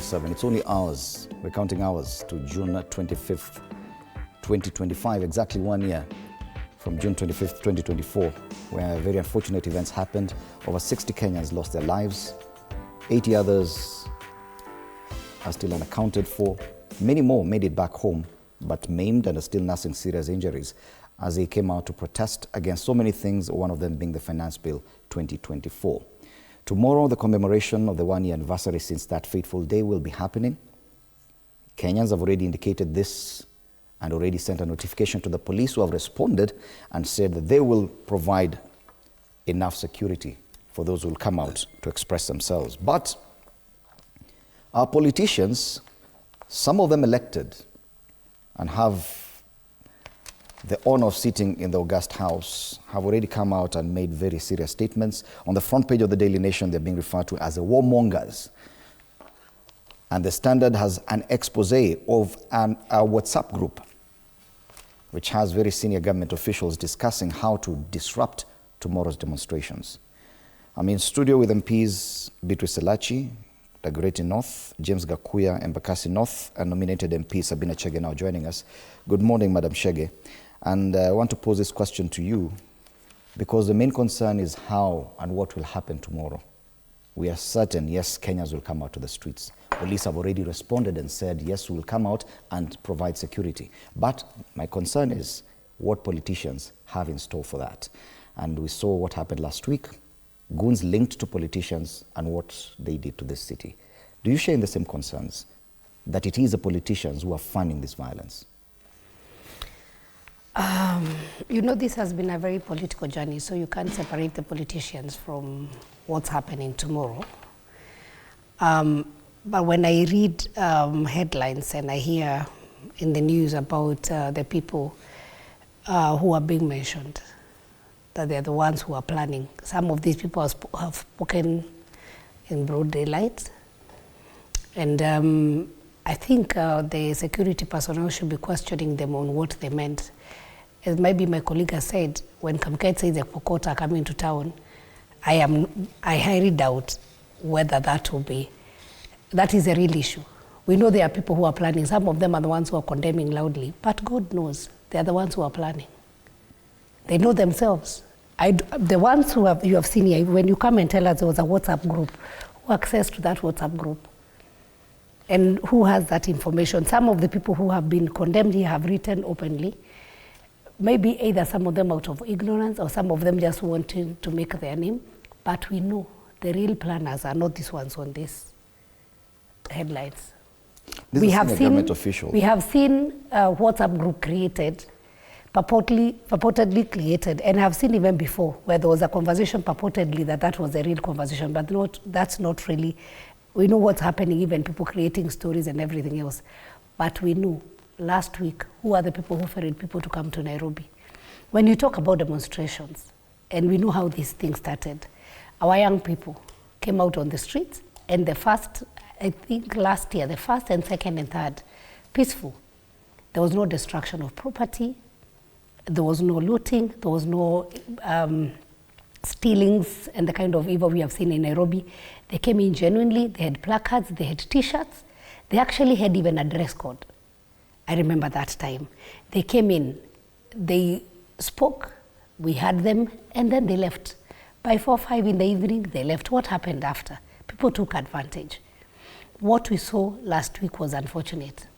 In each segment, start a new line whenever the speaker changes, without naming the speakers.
7. It's only hours, we're counting hours to June 25th, 2025, exactly 1 year from June 25th, 2024, where very unfortunate events happened. Over 60 Kenyans lost their lives. 80 others are still unaccounted for. Many more made it back home, but maimed and are still nursing serious injuries as they came out to protest against so many things, one of them being the Finance Bill 2024. Tomorrow, the commemoration of the 1 year anniversary since that fateful day will be happening. Kenyans have already indicated this and already sent a notification to the police, who have responded and said that they will provide enough security for those who will come out to express themselves. But our politicians, some of them elected and have the honor of sitting in the august house, have already come out and made very serious statements. On the front page of the Daily Nation, they're being referred to as the warmongers. And the Standard has an expose of a WhatsApp group, which has very senior government officials discussing how to disrupt tomorrow's demonstrations. I'm in studio with MPs Beatrice Elachi, Dagoretti North, James Gakuya, Embakasi North, and nominated MP Sabina Chege now joining us. Good morning, Madam Chege. And I want to pose this question to you because the main concern is how and what will happen tomorrow. We are certain, yes, Kenyans will come out to the streets. Police have already responded and said, yes, we will come out and provide security. But my concern is what politicians have in store for that. And we saw what happened last week, goons linked to politicians and what they did to this city. Do you share in the same concerns that it is the politicians who are funding this violence?
You know, this has been a very political journey, so you can't separate the politicians from what's happening tomorrow. But when I read headlines and I hear in the news about the people who are being mentioned, that they're the ones who are planning. Some of these people have spoken in broad daylight. And I think the security personnel should be questioning them on what they meant. As maybe my colleague has said, when Kamket says the Pokot are coming to town, I highly doubt whether that is a real issue. We know there are people who are planning. Some of them are the ones who are condemning loudly, but God knows they are the ones who are planning. They know themselves. The ones who you have seen here, when you come and tell us there was a WhatsApp group, who access to that WhatsApp group? And who has that information? Some of the people who have been condemned here have written openly. Maybe either some of them out of ignorance or some of them just wanting to make their name. But we know the real planners are not these ones on these headlines. We have seen a WhatsApp group created, purportedly created, and I've seen even before where there was a conversation purportedly that was a real conversation, but that's not really. We know what's happening, even people creating stories and everything else. But we knew last week who are the people who ferried people to come to Nairobi. When you talk about demonstrations, and we know how these things started, our young people came out on the streets, and the first, I think last year, the first and second and third, peaceful. There was no destruction of property, there was no looting, there was no stealings and the kind of evil we have seen in Nairobi. They came in genuinely, they had placards, they had t-shirts, they actually had even a dress code. I remember that time. They came in, they spoke, we had them, and then they left. By 4 or 5 in the evening, they left. What happened after? People took advantage. What we saw last week was unfortunate.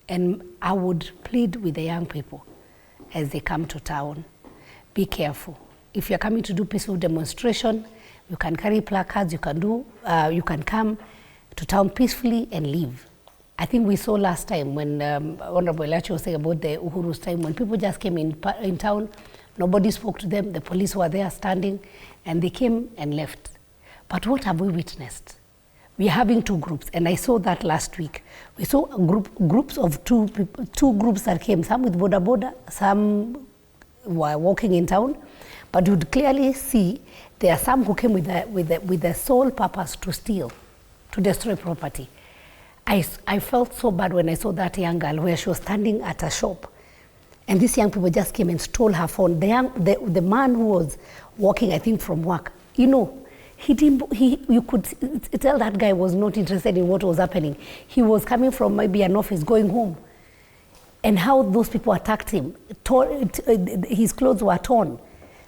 And I would plead with the young people as they come to town, be careful. If you're coming to do peaceful demonstration, you can carry placards, you can come to town peacefully and leave. I think we saw last time when Honorable Elachi was saying about the Uhuru's time, when people just came in town, nobody spoke to them, the police were there standing, and they came and left. But what have we witnessed? We are having two groups, and I saw that last week. We saw groups of two groups that came, some with boda, some were walking in town, but you'd clearly see there are some who came with the sole purpose to steal, to destroy property. I felt so bad when I saw that young girl where she was standing at a shop, and these young people just came and stole her phone. The man who was walking, I think, from work, you know, You could tell that guy was not interested in what was happening. He was coming from maybe an office, going home. And how those people attacked him. His clothes were torn.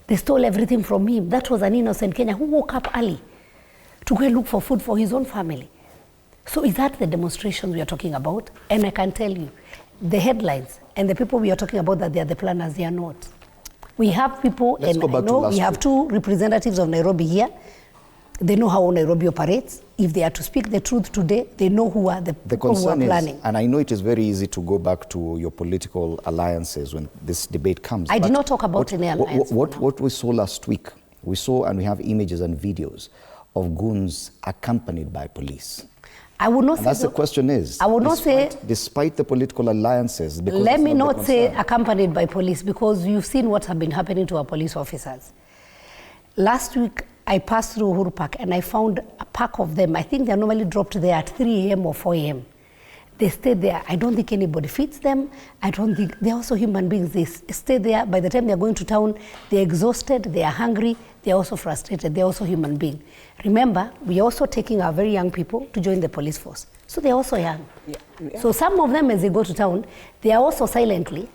They stole everything from him. That was an innocent Kenyan who woke up early to go and look for food for his own family. So is that the demonstrations we are talking about? And I can tell you, the headlines and the people we are talking about that they are the planners, they are not. We have people, and I know we have two representatives of Nairobi here. They know how Nairobi operates. If they are to speak the truth today, they know who are the people who are planning.
And I know it is very easy to go back to your political alliances when this debate comes.
I did not talk about any alliance.
What we saw last week, we saw and we have images and videos of goons accompanied by police.
I would not
and
say...
that's the question is,
I would not say...
Despite the political alliances...
Let me not say accompanied by police, because you've seen what has been happening to our police officers. Last week, I passed through Uhuru Park and I found a pack of them. I think they're normally dropped there at 3 a.m. or 4 a.m. They stay there. I don't think anybody feeds them. I don't think... They're also human beings. They stay there. By the time they're going to town, they're exhausted, they are hungry, they're also frustrated, they're also human beings. Remember, we're also taking our very young people to join the police force. So they're also young. Yeah. So some of them, as they go to town, they are also silently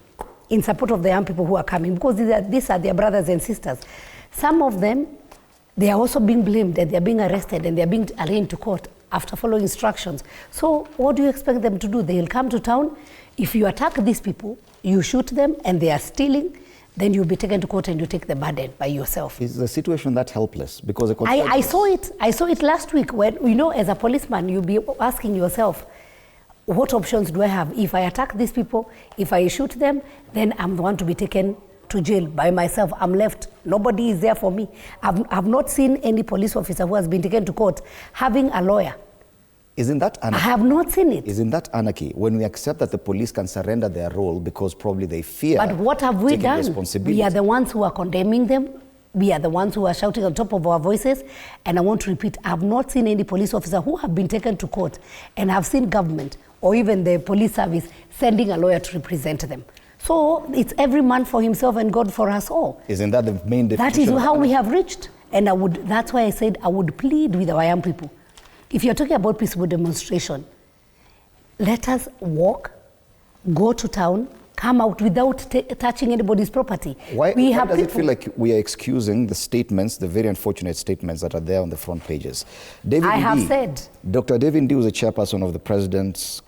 in support of the young people who are coming, because these are their brothers and sisters. Some of them, they are also being blamed that they're being arrested and they're being arraigned to court after following instructions. So what do you expect them to do? They'll come to town. If you attack these people, you shoot them and they are stealing, then you'll be taken to court and you take the burden by yourself.
Is the situation that helpless? Because
I saw it. I saw it last week when, you know, as a policeman, you'll be asking yourself, what options do I have? If I attack these people, if I shoot them, then I'm the one to be taken to jail by myself. I'm left. Nobody is there for me. I've not seen any police officer who has been taken to court having a lawyer.
Isn't that anarchy?
I have not seen it.
Isn't that anarchy? When we accept that the police can surrender their role because probably they fear.
But what have we done? We are the ones who are condemning them. We are the ones who are shouting on top of our voices. And I want to repeat, I have not seen any police officer who have been taken to court and have seen government or even the police service sending a lawyer to represent them. So it's every man for himself and God for us all.
Isn't that the main definition?
That is how we have reached. And that's why I said I would plead with our young people. If you're talking about peaceful demonstration, let us walk, go to town, come out without touching anybody's property.
Why does it feel like we are excusing the statements, the very unfortunate statements that are there on the front pages?
I have said.
Dr. David Ndi was a chairperson of the president's